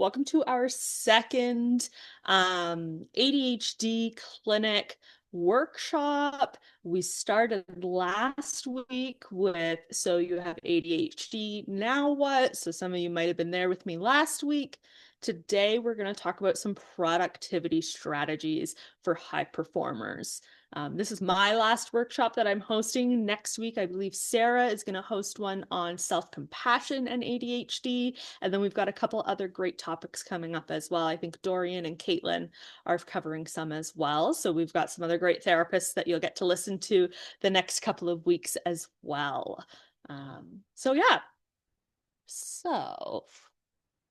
welcome to our second ADHD clinic workshop. We started last week with, so you have ADHD, now what? So some of you might have been there with me last week. Today, we're going to talk about some productivity strategies for high performers. This is my last workshop that I'm hosting. Next week, I believe Sarah is going to host one on self-compassion and ADHD. And then we've got a couple other great topics coming up as well. I think Dorian and Caitlin are covering some as well. So we've got some other great therapists that you'll get to listen to the next couple of weeks as well. So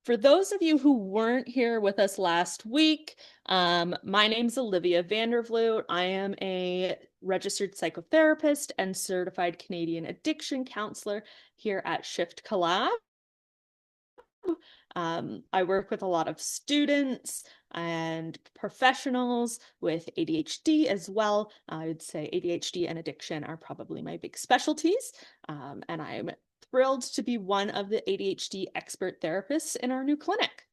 for those of you who weren't here with us last week, my name's Olivia Vander Vloet. I am a registered psychotherapist and certified Canadian addiction counselor here at Shift Collab. I work with a lot of students and professionals with ADHD as well. I would say ADHD and addiction are probably my big specialties, and I'm thrilled to be one of the ADHD expert therapists in our new clinic.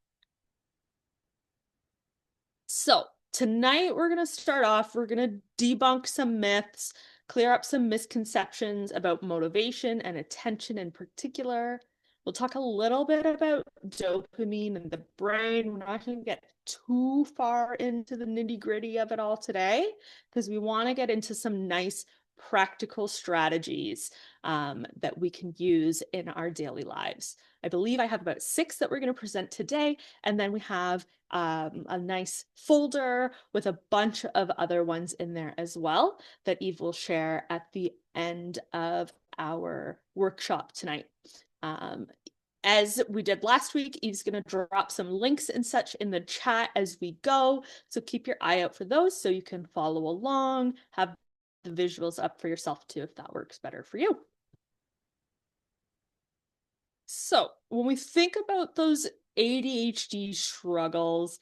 So tonight we're going to start off, we're going to debunk some myths, clear up some misconceptions about motivation and attention in particular. We'll talk a little bit about dopamine and the brain. We're not going to get too far into the nitty-gritty of it all today because we want to get into some nice practical strategies that we can use in our daily lives. I believe I have about 6 that we're going to present today, and then we have a nice folder with a bunch of other ones in there as well that Eve will share at the end of our workshop tonight. As we did last week, Eve's going to drop some links and such in the chat as we go. So keep your eye out for those so you can follow along, have the visuals up for yourself too, if that works better for you. So when we think about those ADHD struggles,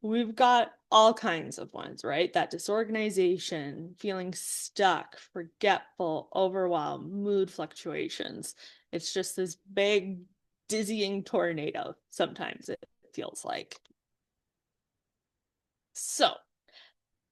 we've got all kinds of ones, right? That disorganization, feeling stuck, forgetful, overwhelmed, mood fluctuations. It's just this big, dizzying tornado, sometimes it feels like. So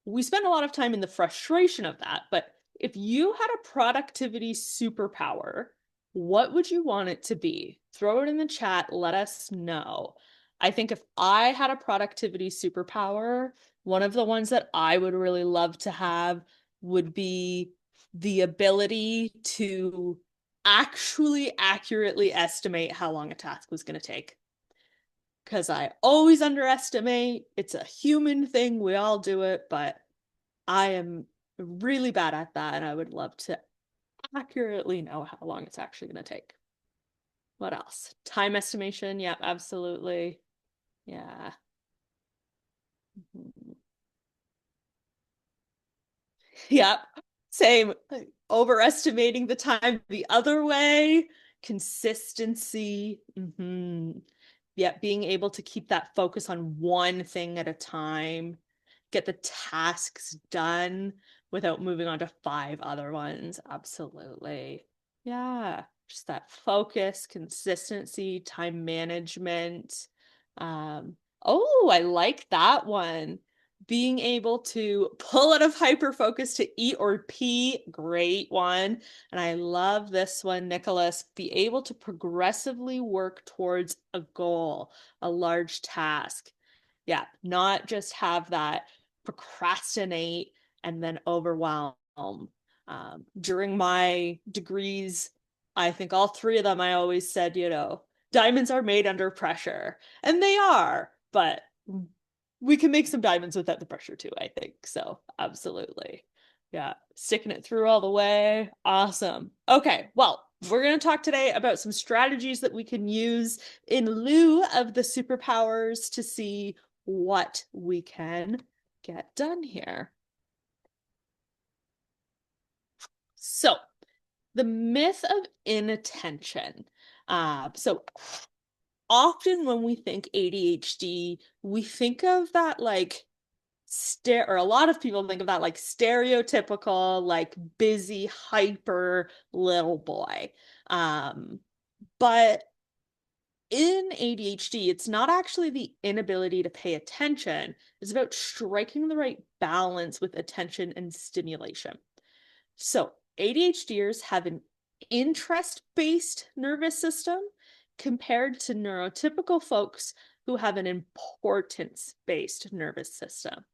we spend a lot of time in the frustration of that, but if you had a productivity superpower, what would you want it to be? Throw it in the chat, let us know. I think if I had a productivity superpower, one of the ones that I would really love to have would be the ability to actually accurately estimate how long a task was going to take. Because I always underestimate. It's a human thing. We all do it, but I am really bad at that, and I would love to accurately know how long it's actually going to take. What else? Time estimation. Yep, absolutely. Yeah. Yep. Same. Overestimating the time the other way. Consistency. Yeah, being able to keep that focus on one thing at a time, get the tasks done without moving on to 5 other ones. Absolutely. Yeah, just that focus, consistency, time management. Oh, I like that one. Being able to pull out of hyperfocus to eat or pee, great one. And I love this one, Nicholas. Be able to progressively work towards a goal, a large task. Yeah, not just have that procrastinate and then overwhelm. During my degrees, I think all 3 of them, I always said, diamonds are made under pressure. And they are, but we can make some diamonds without the pressure too, I think. So absolutely. Yeah, sticking it through all the way. Awesome. Okay, well, we're going to talk today about some strategies that we can use in lieu of the superpowers to see what we can get done here. So, the myth of inattention. So often when we think ADHD, we think of that like or a lot of people think of that like stereotypical, like busy, hyper little boy. But in ADHD, it's not actually the inability to pay attention. It's about striking the right balance with attention and stimulation. So ADHDers have an interest-based nervous system compared to neurotypical folks who have an importance-based nervous system.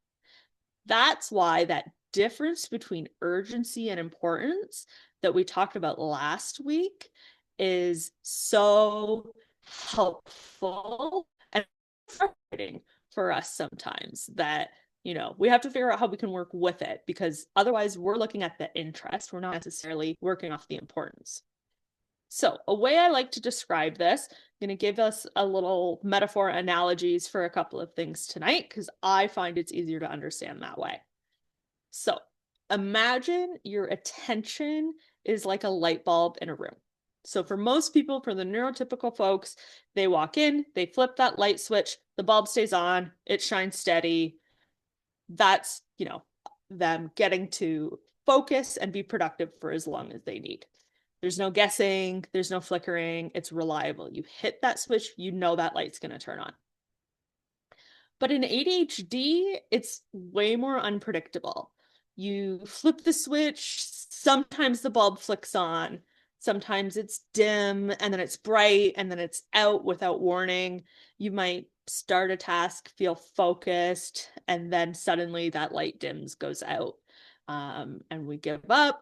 That's why that difference between urgency and importance that we talked about last week is so helpful and frustrating for us sometimes, that we have to figure out how we can work with it, because otherwise we're looking at the interest, we're not necessarily working off the importance. So a way I like to describe this, I'm going to give us a little metaphor analogies for a couple of things tonight, because I find it's easier to understand that way. So imagine your attention is like a light bulb in a room. So for most people, for the neurotypical folks, they walk in, they flip that light switch, the bulb stays on, it shines steady. That's, them getting to focus and be productive for as long as they need. There's no guessing, there's no flickering, it's reliable. You hit that switch, you know that light's going to turn on. But in ADHD, it's way more unpredictable. You flip the switch, sometimes the bulb flicks on, sometimes it's dim, and then it's bright, and then it's out without warning. You might start a task, feel focused, and then suddenly that light dims, goes out, and we give up.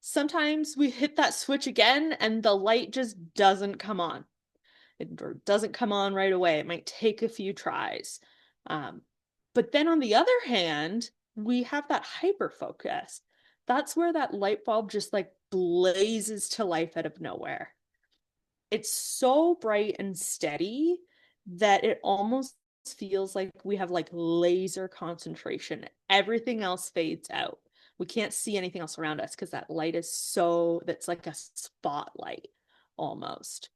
Sometimes we hit that switch again, and the light just doesn't come on. It doesn't come on right away. It might take a few tries. But then on the other hand, we have that hyper focus. That's where that light bulb just like blazes to life out of nowhere. It's so bright and steady that it almost feels like we have like laser concentration. Everything else fades out. We can't see anything else around us because that light is that's like a spotlight almost.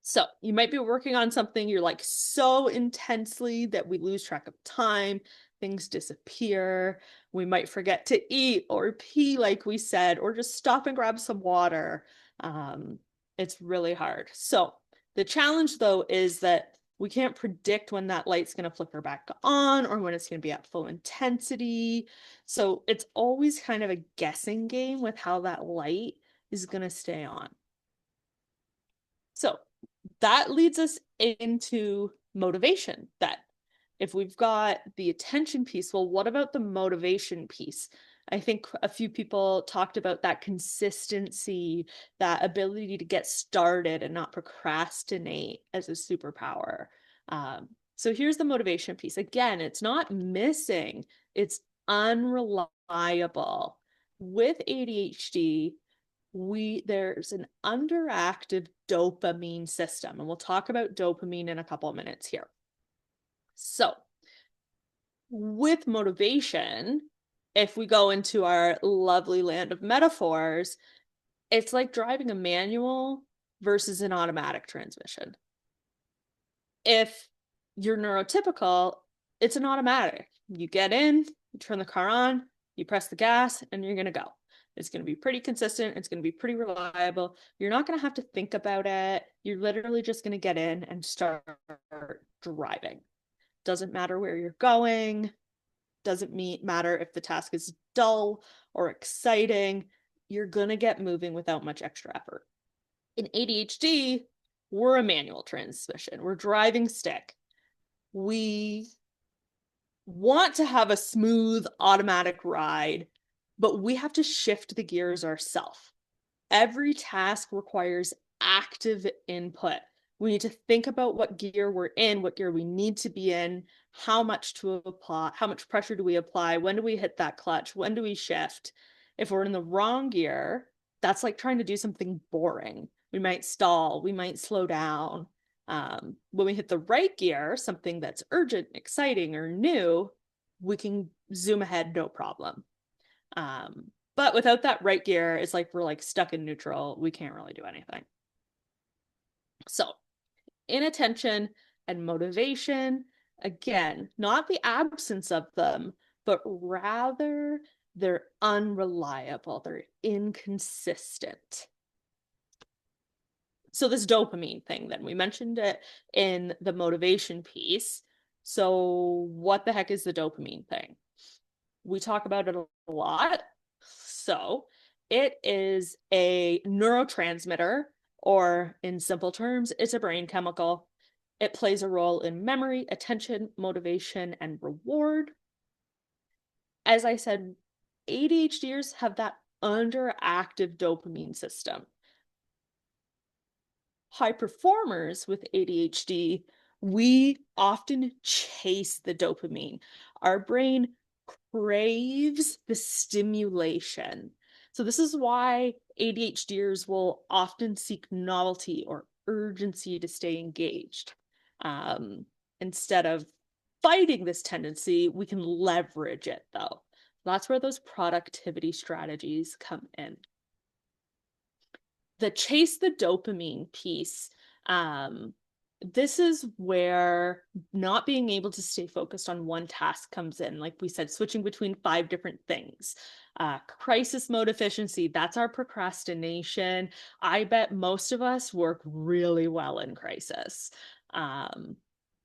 So you might be working on something, you're like so intensely that we lose track of time, things disappear, we might forget to eat or pee like we said, or just stop and grab some water. It's really hard. So the challenge though is that we can't predict when that light's going to flicker back on or when it's going to be at full intensity. So it's always kind of a guessing game with how that light is going to stay on. So that leads us into motivation. That if we've got the attention piece, well, what about the motivation piece? I think a few people talked about that consistency, that ability to get started and not procrastinate as a superpower. So here's the motivation piece. Again, it's not missing, it's unreliable. With ADHD, there's an underactive dopamine system, and we'll talk about dopamine in a couple of minutes here. So with motivation, if we go into our lovely land of metaphors, it's like driving a manual versus an automatic transmission. If you're neurotypical, it's an automatic. You get in, you turn the car on, you press the gas, and you're going to go. It's going to be pretty consistent. It's going to be pretty reliable. You're not going to have to think about it. You're literally just going to get in and start driving. Doesn't matter where you're going. Doesn't matter if the task is dull or exciting. You're going to get moving without much extra effort. In ADHD, we're a manual transmission. We're driving stick. We want to have a smooth automatic ride, but we have to shift the gears ourselves. Every task requires active input. We need to think about what gear we're in, what gear we need to be in, how much to apply, how much pressure do we apply, when do we hit that clutch, when do we shift. If we're in the wrong gear, that's like trying to do something boring. We might stall, we might slow down. When we hit the right gear, something that's urgent, exciting, or new, we can zoom ahead, no problem. But without that right gear, it's like we're like stuck in neutral. We can't really do anything. So inattention and motivation, again, not the absence of them, but rather they're unreliable, they're inconsistent. So this dopamine thing, then we mentioned it in the motivation piece. So what the heck is the dopamine thing? We talk about it a lot. So it is a neurotransmitter, or in simple terms, it's a brain chemical. It plays a role in memory, attention, motivation, and reward. As I said, ADHDers have that underactive dopamine system. High performers with ADHD, we often chase the dopamine. Our brain craves the stimulation. So this is why ADHDers will often seek novelty or urgency to stay engaged. Instead of fighting this tendency, we can leverage it though. That's where those productivity strategies come in. The chase the dopamine piece, this is where not being able to stay focused on one task comes in. Like we said, switching between 5 different things. Crisis mode efficiency, that's our procrastination. I bet most of us work really well in crisis.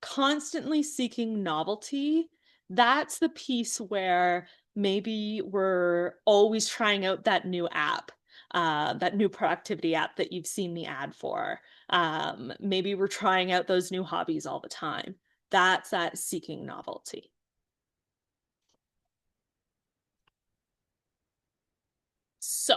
Constantly seeking novelty, that's the piece where maybe we're always trying out that new app. That new productivity app that you've seen the ad for. Maybe we're trying out those new hobbies all the time. That's that seeking novelty. So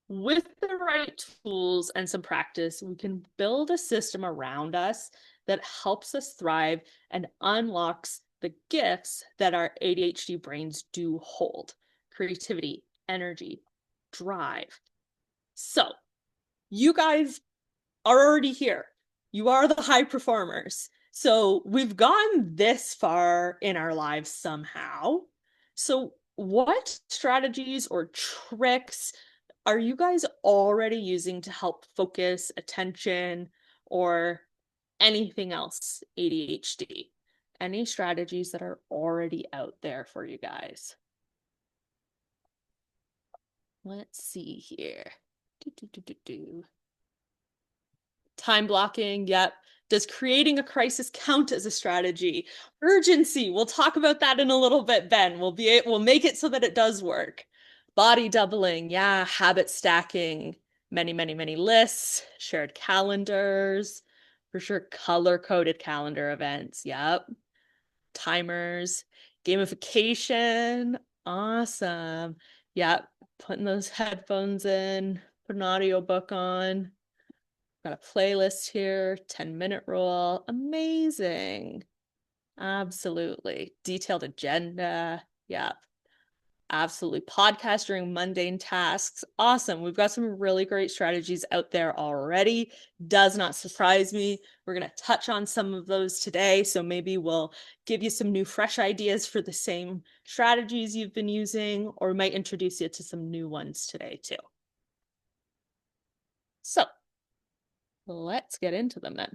with the right tools and some practice, we can build a system around us that helps us thrive and unlocks the gifts that our ADHD brains do hold: creativity, energy, drive. So you guys are already here. You are the high performers. So we've gone this far in our lives somehow. So what strategies or tricks are you guys already using to help focus, attention, or anything else ADHD? Any strategies that are already out there for you guys? Let's see here. Time blocking, yep. Does creating a crisis count as a strategy? Urgency, we'll talk about that in a little bit, Ben. We'll make it so that it does work. Body doubling, yeah. Habit stacking, many lists, shared calendars, for sure. Color-coded calendar events, yep. Timers, gamification, awesome. Yep, putting those headphones in, put an audiobook on. Got a playlist here, 10-minute rule. Amazing. Absolutely. Detailed agenda. Yep. Absolutely. Podcast during mundane tasks. Awesome. We've got some really great strategies out there already. Does not surprise me. We're going to touch on some of those today. So maybe we'll give you some new, fresh ideas for the same strategies you've been using, or we might introduce you to some new ones today too. So let's get into them then.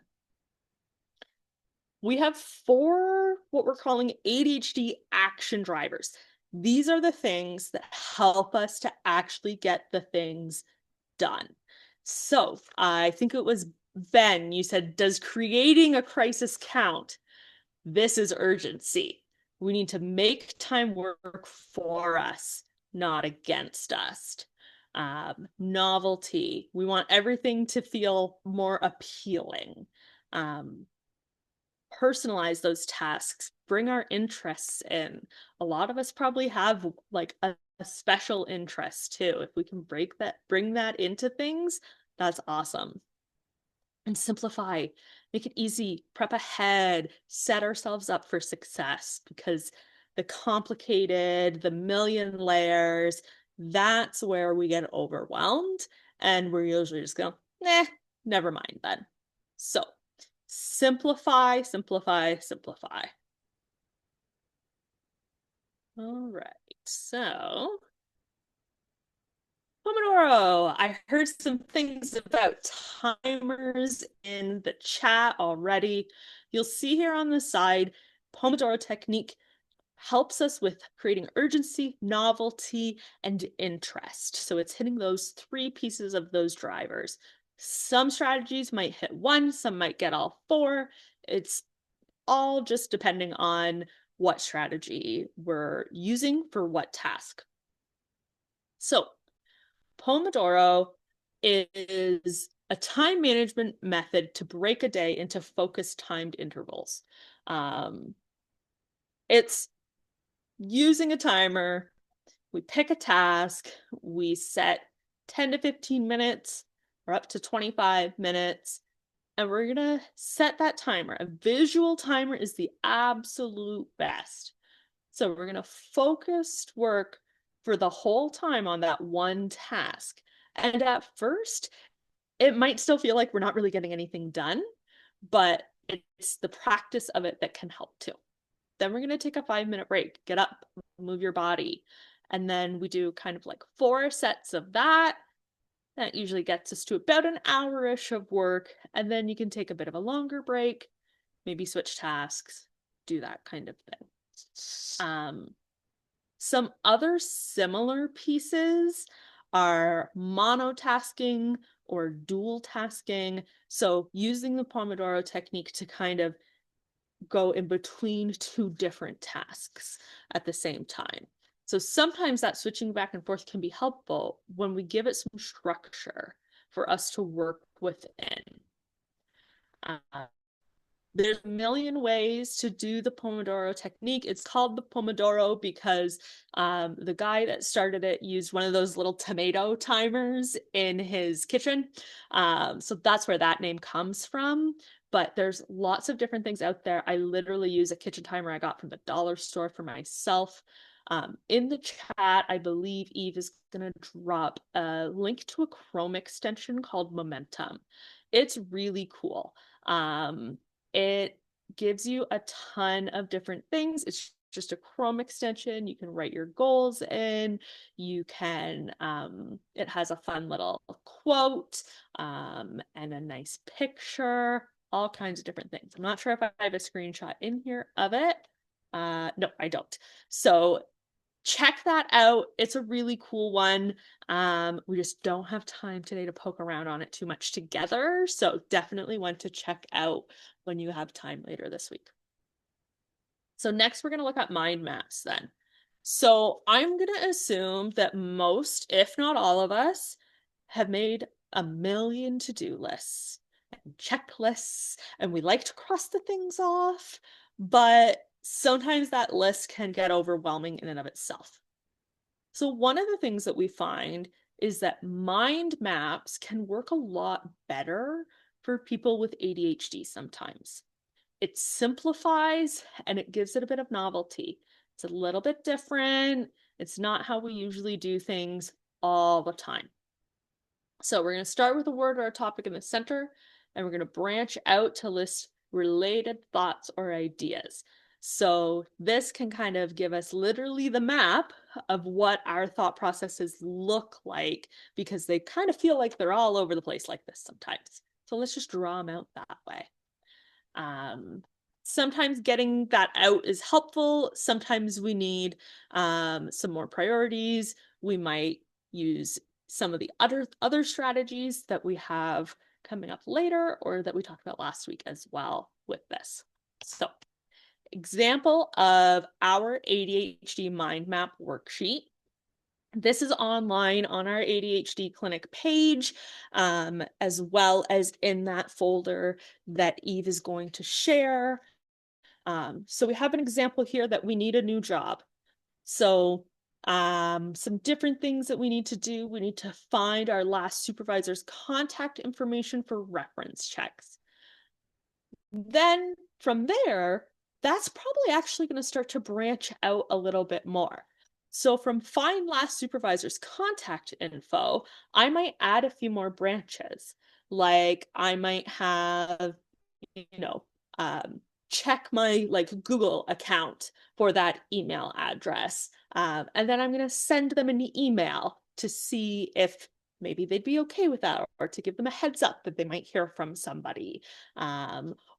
We have 4 what we're calling ADHD action drivers. These are the things that help us to actually get the things done. So I think it was Ben, you said, does creating a crisis count? This is urgency. We need to make time work for us, not against us. Novelty. We want everything to feel more appealing. Personalize those tasks, bring our interests in. A lot of us probably have like a special interest too. If we can bring that into things, that's awesome. And simplify, make it easy, prep ahead, set ourselves up for success, because the complicated, the million layers, that's where we get overwhelmed and we're usually just going, nah, never mind then. So simplify, simplify, simplify. All right, so Pomodoro. I heard some things about timers in the chat already. You'll see here on the side, Pomodoro technique helps us with creating urgency, novelty, and interest. So it's hitting those 3 pieces of those drivers. Some strategies might hit one, some might get all four. It's all just depending on what strategy we're using for what task. So, Pomodoro is a time management method to break a day into focused timed intervals. It's using a timer. We pick a task, we set 10 to 15 minutes or up to 25 minutes, and we're going to set that timer. A visual timer is the absolute best. So we're going to focus work for the whole time on that one task. And at first, it might still feel like we're not really getting anything done, but it's the practice of it that can help too. Then we're going to take a 5-minute break, get up, move your body. And then we do kind of like 4 sets of that. That usually gets us to about an hour-ish of work. And then you can take a bit of a longer break, maybe switch tasks, do that kind of thing. Some other similar pieces are monotasking or dual tasking. So using the Pomodoro technique to kind of go in between 2 different tasks at the same time. So sometimes that switching back and forth can be helpful when we give it some structure for us to work within. There's a million ways to do the Pomodoro technique. It's called the Pomodoro because the guy that started it used one of those little tomato timers in his kitchen. So that's where that name comes from. But there's lots of different things out there. I literally use a kitchen timer I got from the dollar store for myself. In the chat, I believe Eve is going to drop a link to a Chrome extension called Momentum. It's really cool. It gives you a ton of different things. It's just a Chrome extension. You can write your goals in. You can, it has a fun little quote and a nice picture, all kinds of different things. I'm not sure if I have a screenshot in here of it. No, I don't. So check that out. It's a really cool one. We just don't have time today to poke around on it too much together. So definitely one to check out when you have time later this week. So next we're going to look at mind maps then. So I'm going to assume that most, if not all of us, have made a million to-do lists and checklists, and we like to cross the things off, but sometimes that list can get overwhelming in and of itself. So one of the things that we find is that mind maps can work a lot better for people with ADHD sometimes. It simplifies and it gives it a bit of novelty. It's a little bit different. It's not how we usually do things all the time. So we're going to start with a word or a topic in the center, and we're going to branch out to list related thoughts or ideas. So this can kind of give us literally the map of what our thought processes look like, because they kind of feel like they're all over the place like this sometimes. So let's just draw them out that way. Sometimes getting that out is helpful. Sometimes we need some more priorities. We might use some of the other strategies that we have coming up later, or that we talked about last week as well with this. So, example of our ADHD mind map worksheet. This is online on our ADHD clinic page, as well as in that folder that Eve is going to share. So we have an example here that we need a new job. So some different things that we need to do. We need to find our last supervisor's contact information for reference checks. Then from there, that's probably actually going to start to branch out a little bit more. So from find last supervisor's contact info, I might add a few more branches. Like I might have, check my Google account for that email address. And then I'm going to send them an email to see if maybe they'd be okay with that, or to give them a heads up that they might hear from somebody.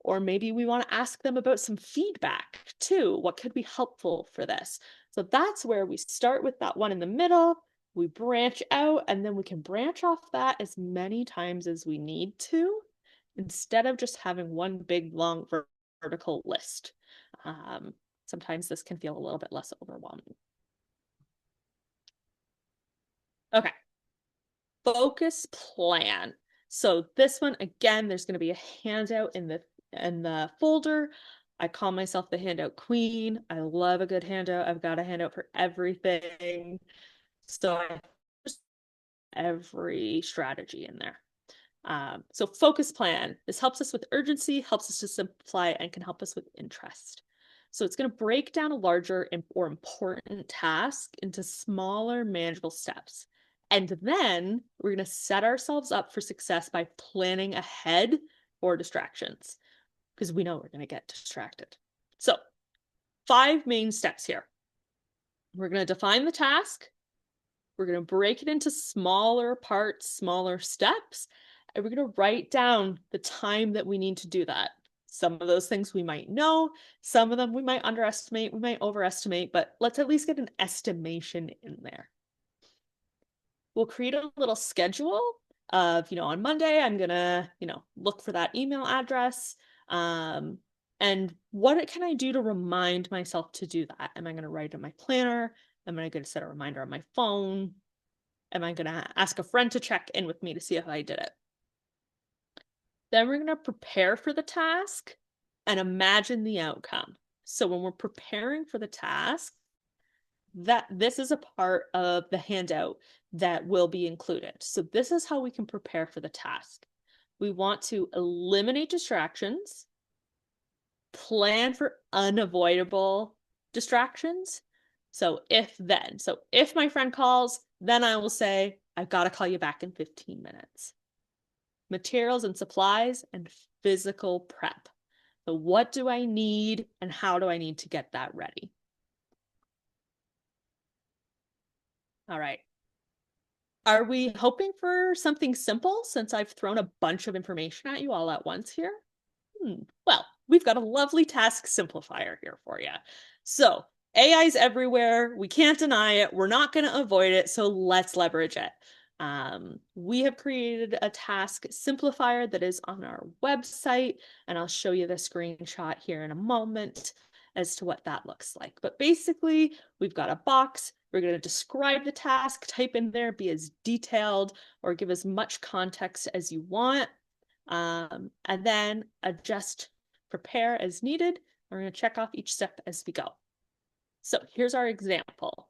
Or maybe we want to ask them about some feedback too. What could be helpful for this? So that's where we start with that one in the middle. We branch out, and then we can branch off that as many times as we need to, instead of just having one big long vertical list. Sometimes this can feel a little bit less overwhelming. Okay, focus plan. So this one, again, there's going to be a handout in the folder. I call myself the handout queen. I love a good handout. I've got a handout for everything. So I just every strategy in there. So focus plan. This helps us with urgency, helps us to simplify, and can help us with interest. So it's going to break down a larger or important task into smaller, manageable steps. And then we're going to set ourselves up for success by planning ahead for distractions, because we know we're going to get distracted. So 5 main steps here. We're going to define the task. We're going to break it into smaller parts, smaller steps, and we're going to write down the time that we need to do that. Some of those things we might know, some of them we might underestimate, we might overestimate, but let's at least get an estimation in there. We'll create a little schedule of, on Monday, I'm going to, look for that email address. And what can I do to remind myself to do that? Am I going to write it in my planner? Am I going to set a reminder on my phone? Am I going to ask a friend to check in with me to see if I did it? Then we're going to prepare for the task and imagine the outcome. So when we're preparing for the task, this is a part of the handout that will be included. So this is how we can prepare for the task. We want to eliminate distractions, plan for unavoidable distractions. So if my friend calls, then I will say, I've got to call you back in 15 minutes. Materials and supplies and physical prep. So what do I need and how do I need to get that ready? All right. Are we hoping for something simple since I've thrown a bunch of information at you all at once here? Well, we've got a lovely task simplifier here for you. So AI's everywhere. We can't deny it. We're not going to avoid it. So let's leverage it. We have created a task simplifier that is on our website, and I'll show you the screenshot here in a moment as to what that looks like. But basically, we've got a box. We're going to describe the task, type in there, be as detailed or give as much context as you want, and then adjust, prepare as needed. We're going to check off each step as we go. So here's our example.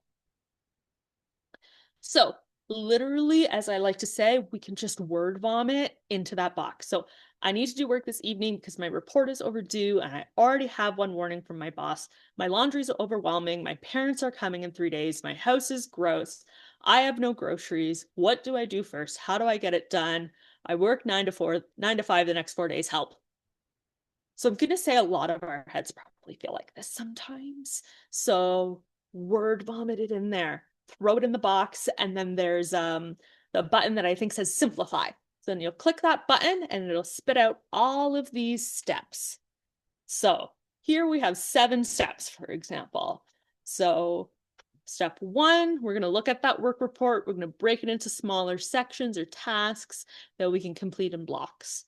So literally, as I like to say, we can just word vomit into that box. So I need to do work this evening because my report is overdue and I already have one warning from my boss. My laundry is overwhelming. My parents are coming in 3 days. My house is gross. I have no groceries. What do I do first? How do I get it done? I work 9 to 5 the next 4 days. Help. So I'm going to say a lot of our heads probably feel like this sometimes. So word vomit it in there. Throw it in the box, and then there's the button that I think says simplify. So then you'll click that button and it'll spit out all of these steps. So here we have 7 steps, for example. So step 1, we're going to look at that work report. We're going to break it into smaller sections or tasks that we can complete in blocks.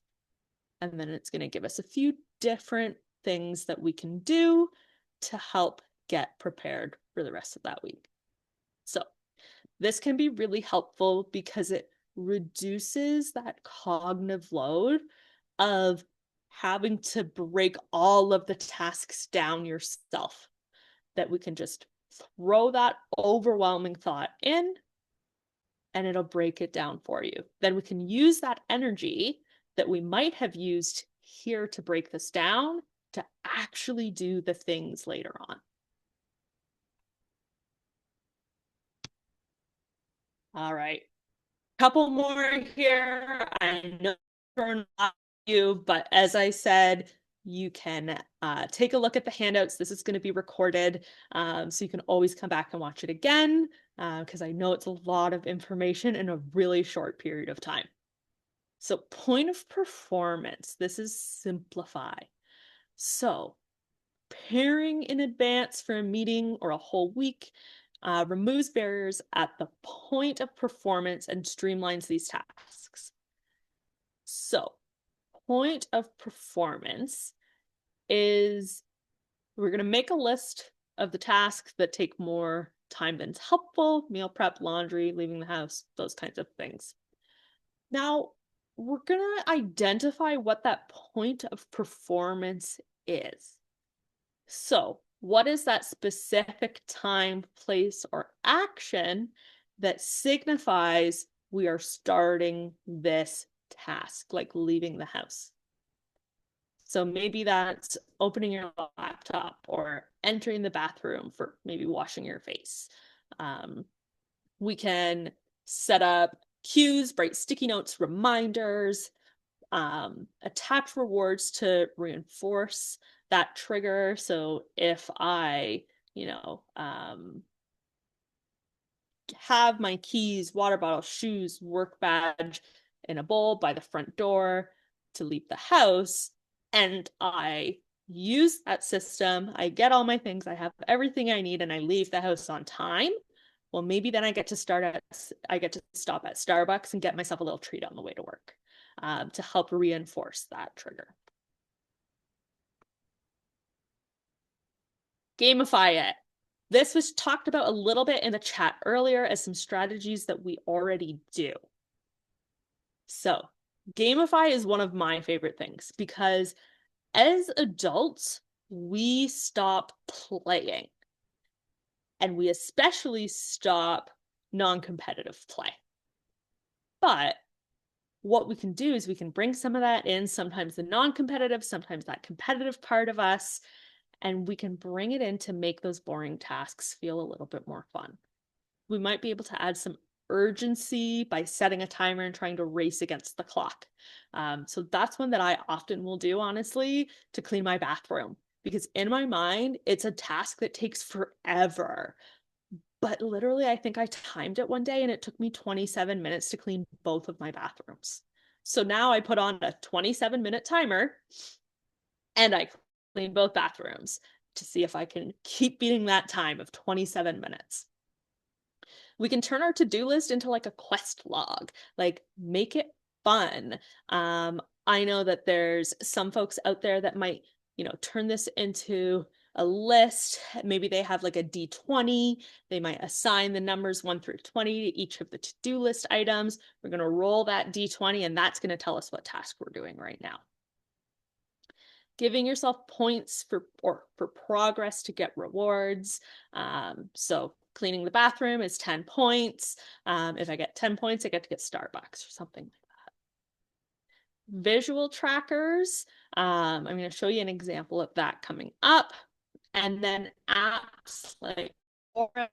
And then it's going to give us a few different things that we can do to help get prepared for the rest of that week. So this can be really helpful because it reduces that cognitive load of having to break all of the tasks down yourself, that we can just throw that overwhelming thought in and it'll break it down for you. Then we can use that energy that we might have used here to break this down to actually do the things later on. All right. Couple more here. I know for you, but as I said, you can take a look at the handouts. This is going to be recorded, so you can always come back and watch it again, because I know it's a lot of information in a really short period of time. So point of performance, this is simplify. So preparing in advance for a meeting or a whole week, removes barriers at the point of performance and streamlines these tasks. So, point of performance is we're going to make a list of the tasks that take more time than's helpful: meal prep, laundry, leaving the house, those kinds of things. Now, we're going to identify what that point of performance is. So, what is that specific time, place, or action that signifies we are starting this task, like leaving the house? So maybe that's opening your laptop or entering the bathroom for maybe washing your face. We can set up cues, bright sticky notes, reminders, attach rewards to reinforce that trigger. So if I, have my keys, water bottle, shoes, work badge in a bowl by the front door to leave the house, and I use that system, I get all my things, I have everything I need, and I leave the house on time, well, maybe then I get to stop at Starbucks and get myself a little treat on the way to work, to help reinforce that trigger. Gamify it. This was talked about a little bit in the chat earlier as some strategies that we already do. So, gamify is one of my favorite things because as adults, we stop playing. And we especially stop non-competitive play. But what we can do is we can bring some of that in, sometimes the non-competitive, sometimes that competitive part of us, and we can bring it in to make those boring tasks feel a little bit more fun. We might be able to add some urgency by setting a timer and trying to race against the clock. So that's one that I often will do, honestly, to clean my bathroom, because in my mind, it's a task that takes forever. But literally, I think I timed it one day and it took me 27 minutes to clean both of my bathrooms. So now I put on a 27-minute timer and I clean both bathrooms to see if I can keep beating that time of 27 minutes. We can turn our to-do list into like a quest log, like make it fun. I know that there's some folks out there that might, turn this into a list. Maybe they have like a D20. They might assign the numbers 1 through 20 to each of the to-do list items. We're going to roll that D20 and that's going to tell us what task we're doing right now. Giving yourself points for progress to get rewards. So cleaning the bathroom is 10 points. If I get 10 points, I get to get Starbucks or something like that. Visual trackers. I'm going to show you an example of that coming up. And then apps like Forest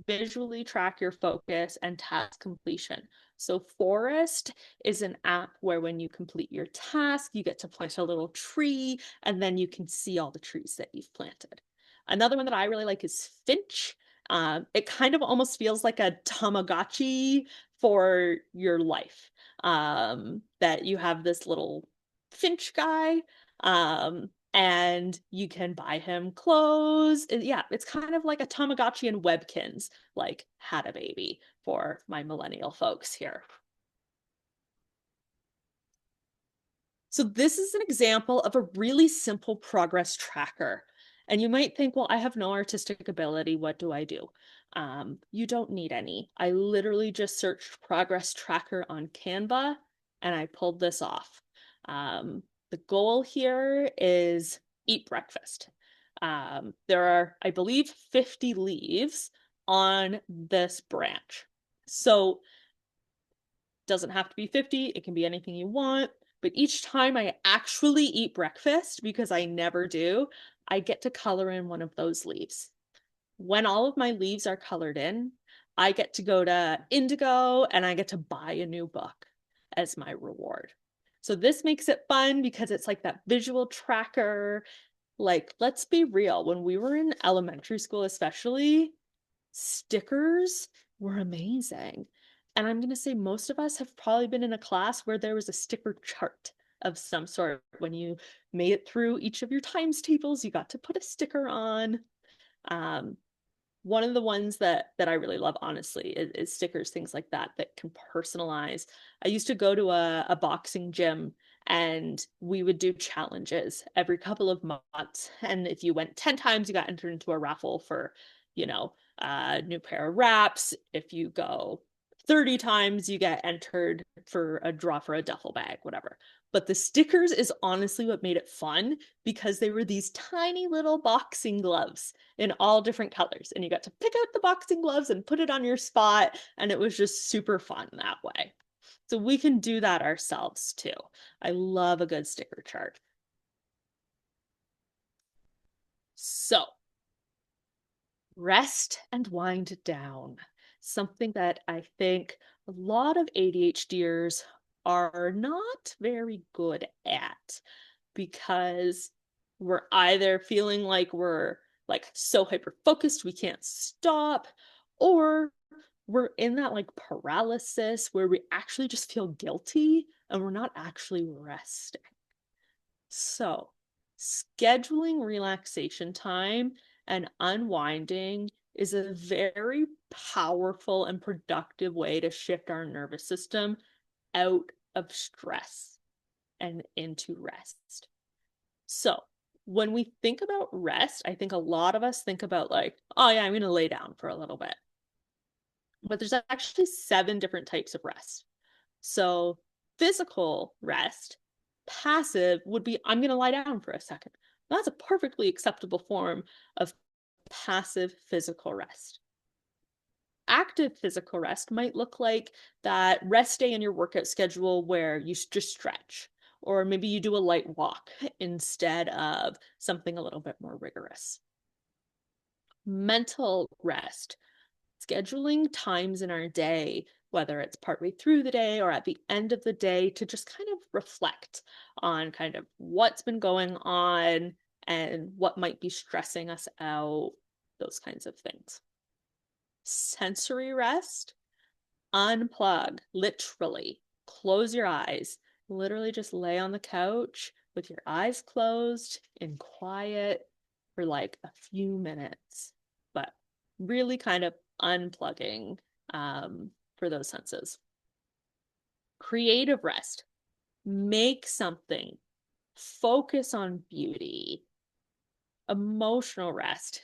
visually track your focus and task completion. So Forest is an app where when you complete your task, you get to plant a little tree and then you can see all the trees that you've planted. Another one that I really like is Finch. It kind of almost feels like a Tamagotchi for your life, that you have this little Finch guy, and you can buy him clothes. Yeah, it's kind of like a Tamagotchi and Webkins, like had a baby for my millennial folks here. So this is an example of a really simple progress tracker. And you might think, well, I have no artistic ability. What do I do? You don't need any. I literally just searched progress tracker on Canva and I pulled this off. The goal here is eat breakfast. There are, I believe, 50 leaves on this branch. So it doesn't have to be 50. It can be anything you want. But each time I actually eat breakfast, because I never do, I get to color in one of those leaves. When all of my leaves are colored in, I get to go to Indigo and I get to buy a new book as my reward. So this makes it fun because it's like that visual tracker. Like, let's be real, when we were in elementary school, especially, stickers were amazing. And I'm going to say most of us have probably been in a class where there was a sticker chart of some sort. When you made it through each of your times tables, you got to put a sticker on. One of the ones that I really love, honestly, is stickers, things like that can personalize. I used to go to a boxing gym, and we would do challenges every couple of months. And if you went 10 times, you got entered into a raffle for, a new pair of wraps. If you go 30 times, you get entered for a draw for a duffel bag, whatever. But the stickers is honestly what made it fun, because they were these tiny little boxing gloves in all different colors. And you got to pick out the boxing gloves and put it on your spot. And it was just super fun that way. So we can do that ourselves too. I love a good sticker chart. So rest and wind down. Something that I think a lot of ADHDers are not very good at, because we're either feeling like we're like so hyper focused we can't stop, or we're in that like paralysis where we actually just feel guilty and we're not actually resting. So, scheduling relaxation time and unwinding is a very powerful and productive way to shift our nervous system out of stress and into rest. So, when we think about rest, I think a lot of us think about like, oh yeah, I'm going to lay down for a little bit. But there's actually 7 different types of rest. So, physical rest, passive would be, I'm going to lie down for a second. That's a perfectly acceptable form of passive physical rest. Active physical rest might look like that rest day in your workout schedule where you just stretch, or maybe you do a light walk instead of something a little bit more rigorous. Mental rest, scheduling times in our day, whether it's partway through the day or at the end of the day, to just kind of reflect on kind of what's been going on and what might be stressing us out, those kinds of things. Sensory rest, unplug, literally close your eyes, literally just lay on the couch with your eyes closed in quiet for like a few minutes, but really kind of unplugging for those senses. Creative rest, make something, focus on beauty. Emotional rest,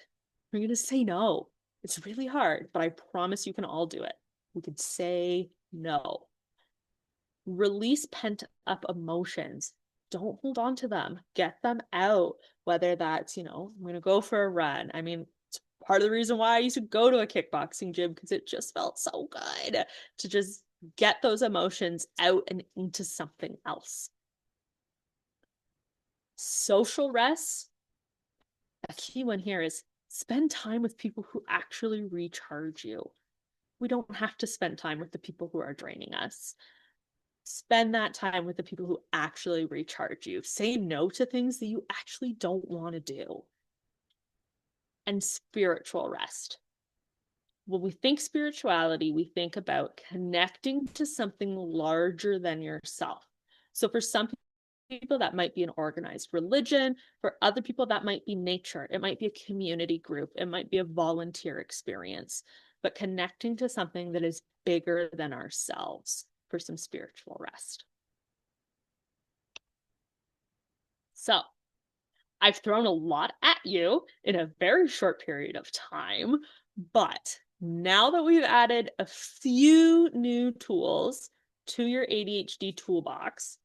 you're going to say no. It's really hard, but I promise you can all do it. We can say no. Release pent up emotions. Don't hold on to them. Get them out. Whether that's, I'm going to go for a run. I mean, it's part of the reason why I used to go to a kickboxing gym, because it just felt so good to just get those emotions out and into something else. Social rest, a key one here is spend time with people who actually recharge you. We don't have to spend time with the people who are draining us. Spend that time with the people who actually recharge you. Say no to things that you actually don't want to do. And spiritual rest. When we think spirituality, we think about connecting to something larger than yourself. So for some people, that might be an organized religion. For other people, that might be nature. It might be a community group. It might be a volunteer experience. But connecting to something that is bigger than ourselves for some spiritual rest. So, I've thrown a lot at you in a very short period of time, but now that we've added a few new tools to your ADHD toolbox,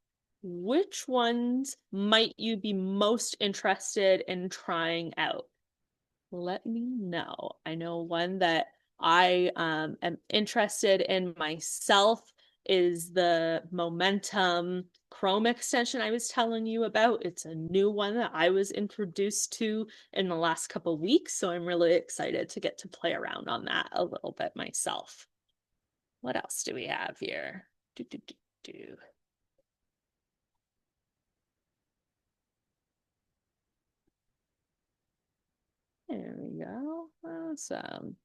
which ones might you be most interested in trying out? Let me know. I know one that I am interested in myself is the Momentum Chrome extension I was telling you about. It's a new one that I was introduced to in the last couple of weeks, so I'm really excited to get to play around on that a little bit myself. What else do we have here? There we go. Awesome.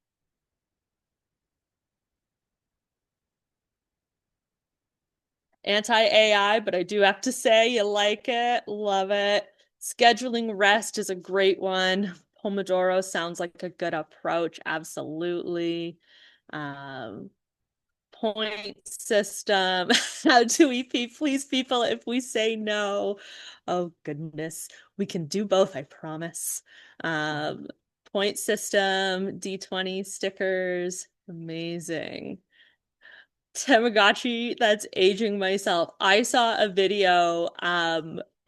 Anti-AI, but I do have to say you like it, love it. Scheduling rest is a great one. Pomodoro sounds like a good approach. Absolutely. Point system. How do we please people if we say no? Oh goodness, we can do both, I promise. Point system, D20 stickers, amazing. Tamagotchi that's aging myself. I saw a video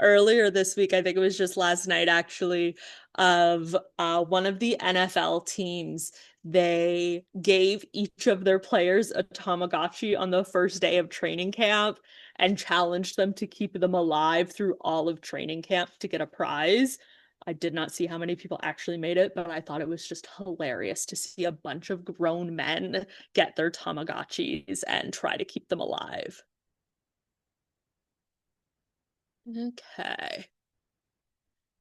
earlier this week, I think it was just last night actually, of one of the NFL teams. They gave each of their players a Tamagotchi on the first day of training camp and challenged them to keep them alive through all of training camp to get a prize. I did not see how many people actually made it, but I thought it was just hilarious to see a bunch of grown men get their Tamagotchis and try to keep them alive. Okay.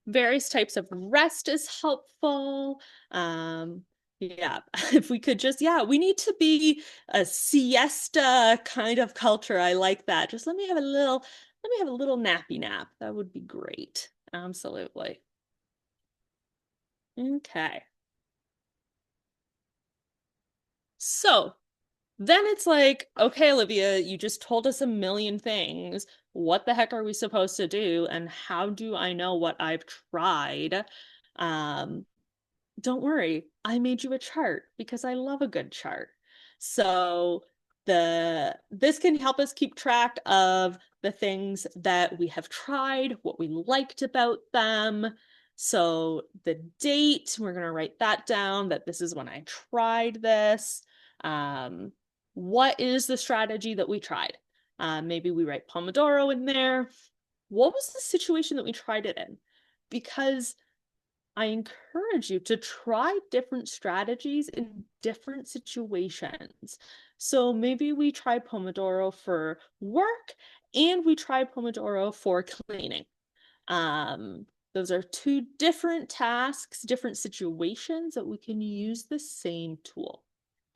Various types of rest is helpful. Yeah, if we could just, yeah, we need to be a siesta kind of culture. I like that. Just let me have a little nappy nap. That would be great. Absolutely. Okay. So then it's like, okay, Olivia, you just told us a million things. What the heck are we supposed to do? And how do I know what I've tried? Um, don't worry, I made you a chart because I love a good chart. So this can help us keep track of the things that we have tried, what we liked about them. So the date, we're going to write that down, that this is when I tried this. Um, what is the strategy that we tried? Maybe we write Pomodoro in there. What was the situation that we tried it in? Because I encourage you to try different strategies in different situations. So maybe we try Pomodoro for work and we try Pomodoro for cleaning. Um, those are two different tasks, different situations that we can use the same tool.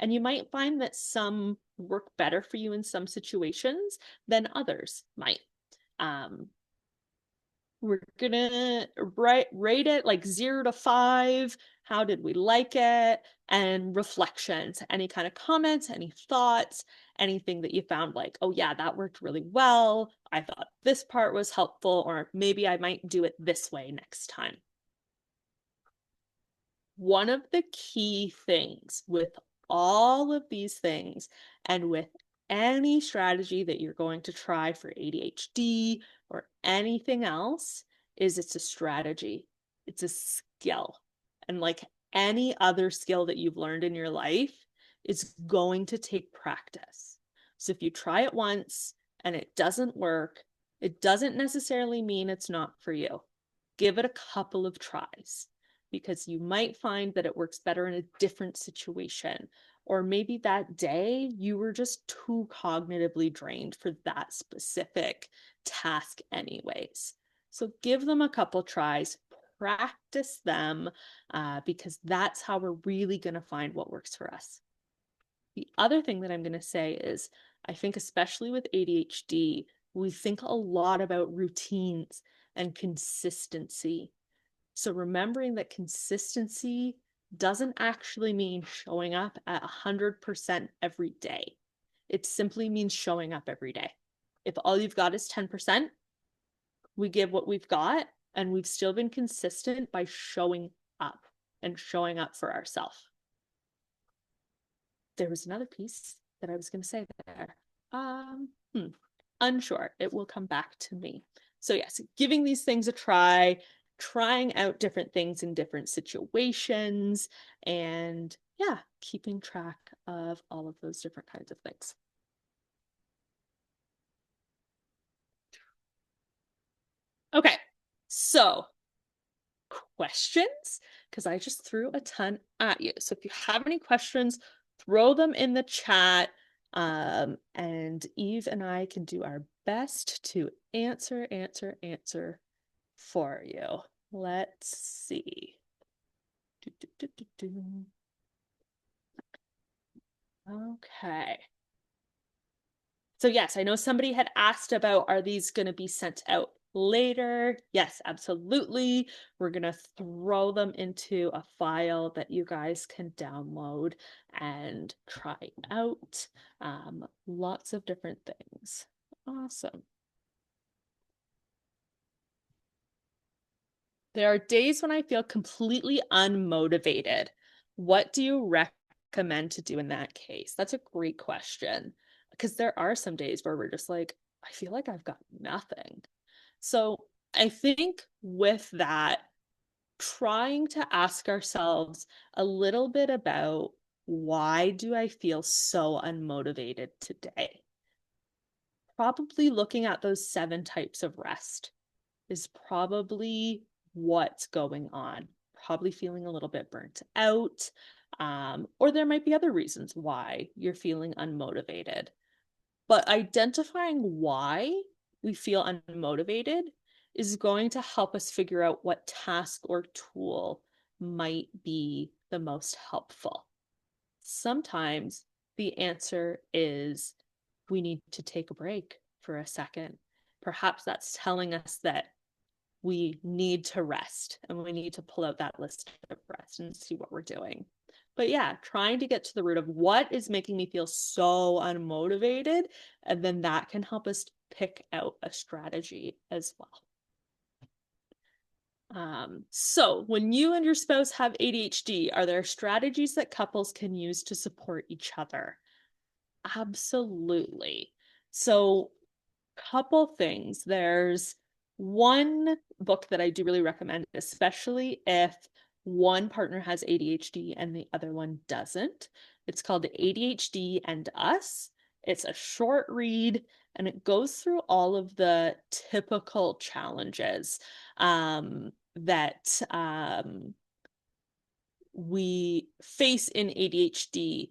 And you might find that some work better for you in some situations than others might. Um, we're gonna rate it like 0 to 5. How did we like it? And reflections, any kind of comments, any thoughts, anything that you found like, oh yeah, that worked really well. I thought this part was helpful, or maybe I might do it this way next time. One of the key things with all of these things and with any strategy that you're going to try for ADHD or anything else is it's a strategy. It's a skill. And like any other skill that you've learned in your life, it's going to take practice. So if you try it once and it doesn't work, it doesn't necessarily mean it's not for you. Give it a couple of tries because you might find that it works better in a different situation. Or maybe that day you were just too cognitively drained for that specific task, anyways. So give them a couple tries, practice them, because that's how we're really going to find what works for us. The other thing that I'm going to say is I think, especially with ADHD, we think a lot about routines and consistency. So remembering that consistency doesn't actually mean showing up at 100% every day. It simply means showing up every day. If all you've got is 10%, we give what we've got, and we've still been consistent by showing up and showing up for ourselves. There was another piece that I was going to say there. Unsure. It will come back to me. So yes, giving these things a try, trying out different things in different situations, and yeah, keeping track of all of those different kinds of things. Okay, so questions, because I just threw a ton at you. So if you have any questions, throw them in the chat, and Eve and I can do our best to answer for you. Let's see. Okay. So yes, I know somebody had asked about, are these going to be sent out later. Yes, absolutely. We're going to throw them into a file that you guys can download and try out. Lots of different things. Awesome. There are days when I feel completely unmotivated. What do you recommend to do in that case? That's a great question because there are some days where we're just like, I feel like I've got nothing. So I think with that, trying to ask ourselves a little bit about why do I feel so unmotivated today? Probably looking at those 7 types of rest is probably what's going on. Probably feeling a little bit burnt out. Or there might be other reasons why you're feeling unmotivated. But identifying why we feel unmotivated is going to help us figure out what task or tool might be the most helpful. Sometimes the answer is we need to take a break for a second. Perhaps that's telling us that we need to rest and we need to pull out that list of rest and see what we're doing. But yeah, trying to get to the root of what is making me feel so unmotivated, and then that can help us pick out a strategy as well. So when you and your spouse have ADHD, are there strategies that couples can use to support each other? Absolutely. So couple things. There's one book that I do really recommend, especially if one partner has ADHD and the other one doesn't. It's called ADHD and Us. It's a short read and it goes through all of the typical challenges that we face in ADHD.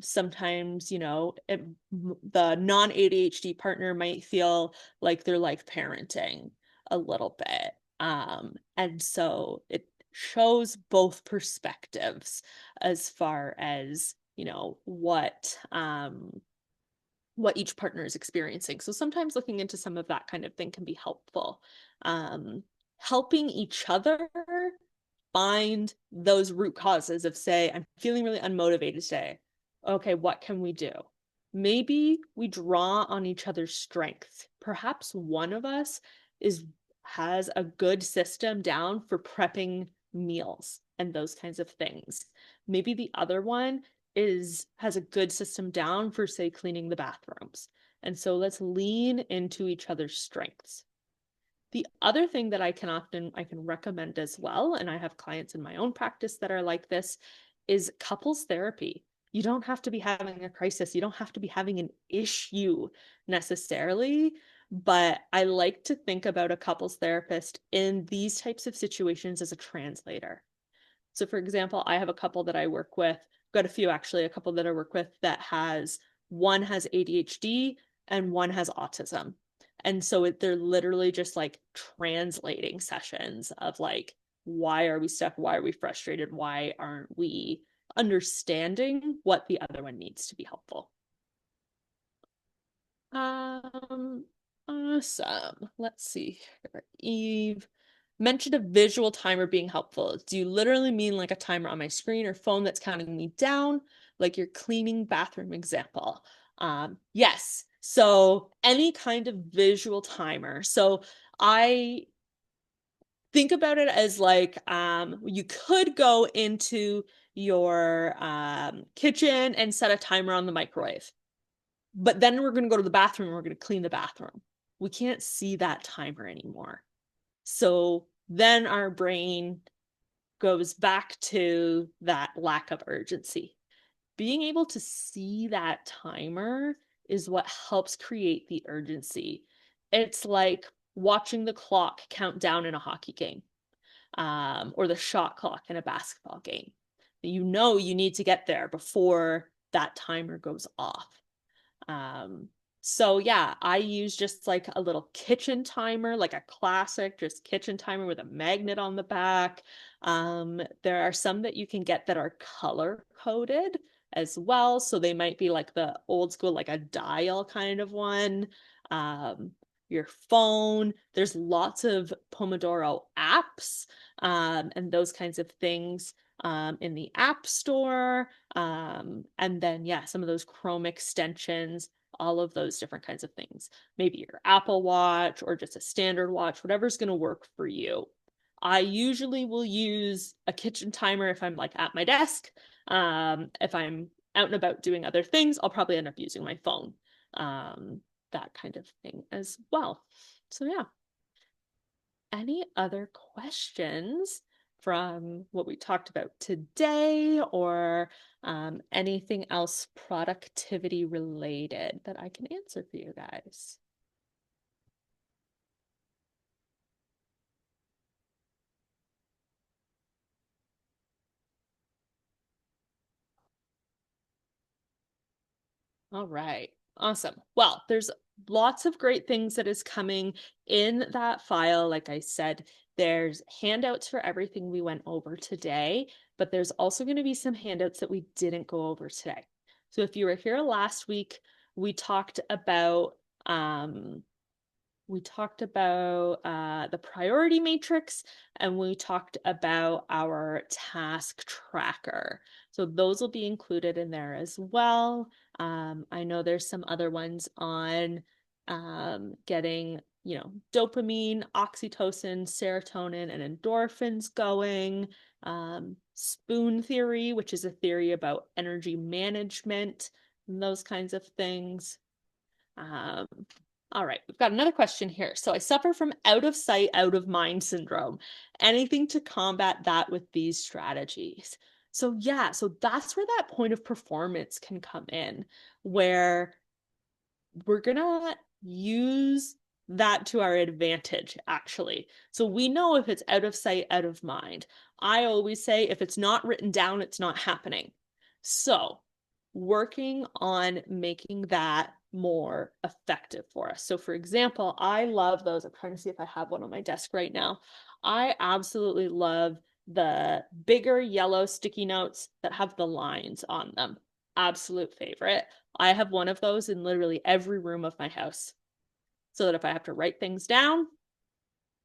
Sometimes, the non-ADHD partner might feel like they're like parenting a little bit. And so it shows both perspectives as far as, what each partner is experiencing. So sometimes looking into some of that kind of thing can be helpful. Helping each other find those root causes of, say, I'm feeling really unmotivated today. Okay, what can we do? Maybe we draw on each other's strengths. Perhaps one of us has a good system down for prepping meals and those kinds of things. Maybe the other one has a good system down for, say, cleaning the bathrooms. And so let's lean into each other's strengths. The other thing that I can recommend as well, and I have clients in my own practice that are like this, is couples therapy. You don't have to be having a crisis. You don't have to be having an issue necessarily, but I like to think about a couples therapist in these types of situations as a translator. So for example, I have a couple that I work with, got a few actually, a couple that I work with that one has ADHD and one has autism. And so they're literally just like translating sessions of like, why are we stuck? Why are we frustrated? Why aren't we understanding what the other one needs to be helpful? Awesome. Let's see here. Eve mentioned a visual timer being helpful. Do you literally mean like a timer on my screen or phone that's counting me down, like your cleaning bathroom example? Yes. So any kind of visual timer. So I think about it as like you could go into your kitchen and set a timer on the microwave. But then we're going to go to the bathroom and we're going to clean the bathroom. We can't see that timer anymore. So then our brain goes back to that lack of urgency. Being able to see that timer is what helps create the urgency. It's like watching the clock count down in a hockey game, or the shot clock in a basketball game. You know you need to get there before that timer goes off. So yeah, I use just like a little kitchen timer, like a classic, just kitchen timer with a magnet on the back. There are some that you can get that are color coded as well. So they might be like the old school, like a dial kind of one. your phone. There's lots of Pomodoro apps and those kinds of things in the App Store. And then, yeah, some of those Chrome extensions, all of those different kinds of things. Maybe your Apple Watch or just a standard watch, whatever's going to work for you. I usually will use a kitchen timer if I'm like at my desk. If I'm out and about doing other things, I'll probably end up using my phone. That kind of thing as well. So yeah. Any other questions from what we talked about today or anything else productivity related that I can answer for you guys? All right. Awesome. Well, there's lots of great things that is coming in that file. Like I said, there's handouts for everything we went over today, but there's also going to be some handouts that we didn't go over today. So if you were here last week, we talked about the priority matrix and we talked about our task tracker. So those will be included in there as well. I know there's some other ones on getting, dopamine, oxytocin, serotonin, and endorphins going. Spoon theory, which is a theory about energy management and those kinds of things. All right, we've got another question here. So I suffer from out of sight, out of mind syndrome. Anything to combat that with these strategies? So yeah, so that's where that point of performance can come in, where we're gonna use that to our advantage, actually. So we know if it's out of sight, out of mind. I always say if it's not written down, it's not happening. So working on making that more effective for us. So for example, I love those. I'm trying to see if I have one on my desk right now. I absolutely love the bigger yellow sticky notes that have the lines on them. Absolute favorite. I have one of those in literally every room of my house so that if I have to write things down,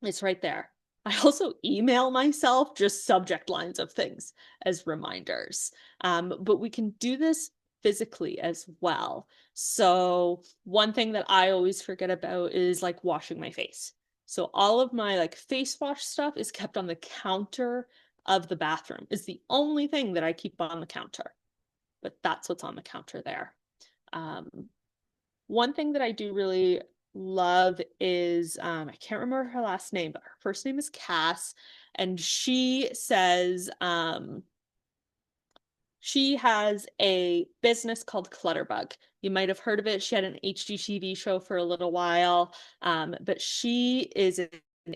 it's right there. I also email myself just subject lines of things as reminders. But we can do this physically as well. So one thing that I always forget about is like washing my face. So all of my like face wash stuff is kept on the counter of the bathroom. It's the only thing that I keep on the counter, but that's what's on the counter there. Um, One thing that I do really love is I can't remember her last name, but her first name is Cass, and she says she has a business called Clutterbug. You might have heard of it. She had an HGTV show for a little while, but she is an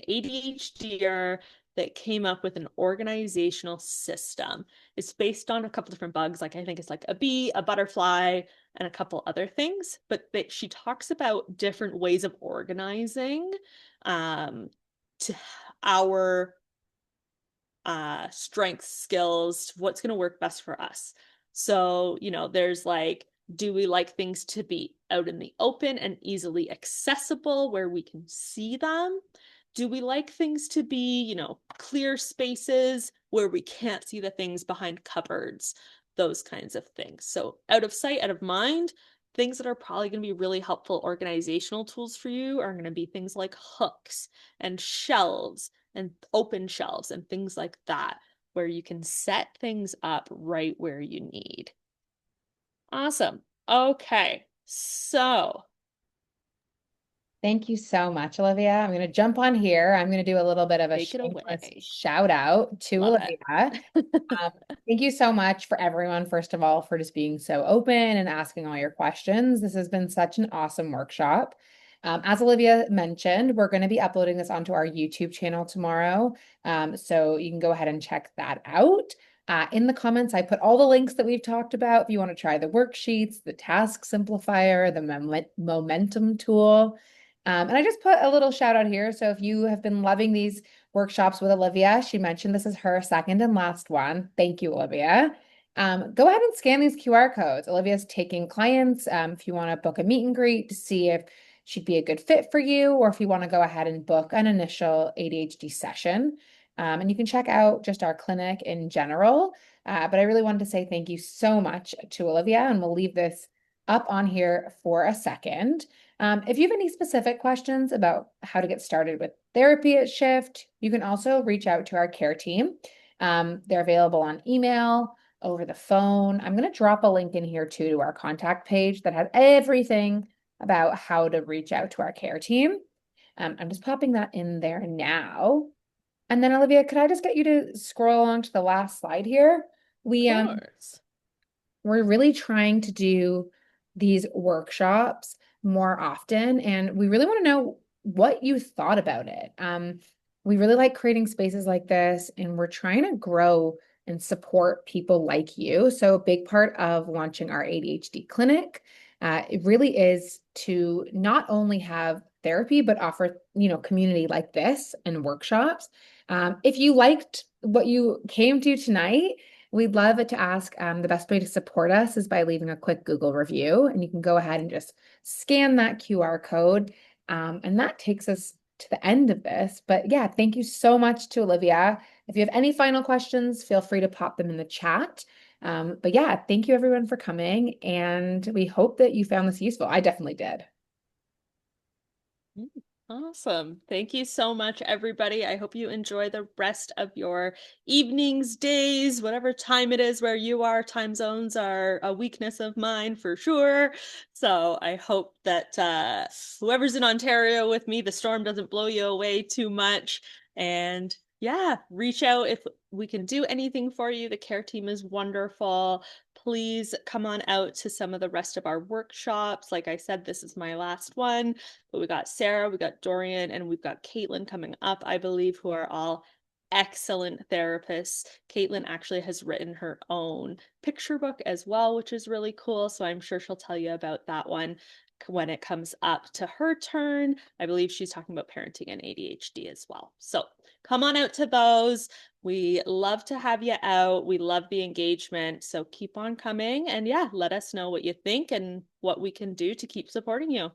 ADHDer that came up with an organizational system. It's based on a couple different bugs, like I think it's like a bee, a butterfly, and a couple other things. But she talks about different ways of organizing to our strengths, skills, what's going to work best for us. So, there's like, do we like things to be out in the open and easily accessible where we can see them? Do we like things to be, clear spaces where we can't see the things behind cupboards? Those kinds of things. So, out of sight, out of mind, things that are probably going to be really helpful organizational tools for you are going to be things like hooks and shelves and open shelves and things like that, where you can set things up right where you need. Awesome. Okay. So Thank you so much, Olivia. I'm going to jump on here. I'm going to do a little bit of a take it shameless away. shout out to Love it. Olivia. Thank you so much for everyone, first of all, for just being so open and asking all your questions. This has been such an awesome workshop. As Olivia mentioned, we're going to be uploading this onto our YouTube channel tomorrow. So you can go ahead and check that out. In the comments, I put all the links that we've talked about. If you want to try the worksheets, the task simplifier, the momentum tool. And I just put a little shout out here. So if you have been loving these workshops with Olivia, she mentioned this is her second and last one. Thank you, Olivia. Go ahead and scan these QR codes. Olivia's taking clients. If you want to book a meet and greet to see if she'd be a good fit for you, or if you want to go ahead and book an initial ADHD session. And you can check out just our clinic in general. But I really wanted to say thank you so much to Olivia, and we'll leave this up on here for a second. If you have any specific questions about how to get started with therapy at Shift, you can also reach out to our care team. They're available on email, over the phone. I'm going to drop a link in here too to our contact page that has everything about how to reach out to our care team. I'm just popping that in there now. And then Olivia, could I just get you to scroll along to the last slide here? Of course. We're really trying to do these workshops more often, and we really want to know what you thought about it. We really like creating spaces like this, and we're trying to grow and support people like you. So a big part of launching our ADHD clinic, it really is to not only have therapy, but offer, community like this and workshops. If you liked what you came to tonight, we'd love to ask, the best way to support us is by leaving a quick Google review, and you can go ahead and just scan that QR code. And that takes us to the end of this. But yeah, thank you so much to Olivia. If you have any final questions, feel free to pop them in the chat. But yeah, thank you everyone for coming, and we hope that you found this useful. I definitely did. Awesome. Thank you so much, everybody. I hope you enjoy the rest of your evenings, days, whatever time it is where you are. Time zones are a weakness of mine for sure. So I hope that whoever's in Ontario with me, the storm doesn't blow you away too much. And yeah, reach out if we can do anything for you. The care team is wonderful. Please come on out to some of the rest of our workshops. Like I said, this is my last one. But we got Sarah, we got Dorian, and we've got Caitlin coming up, I believe, who are all excellent therapists. Caitlin actually has written her own picture book as well, which is really cool. So I'm sure she'll tell you about that one when it comes up to her turn. I believe she's talking about parenting and ADHD as well. So come on out to those. We love to have you out. We love the engagement. So keep on coming. And yeah, let us know what you think and what we can do to keep supporting you.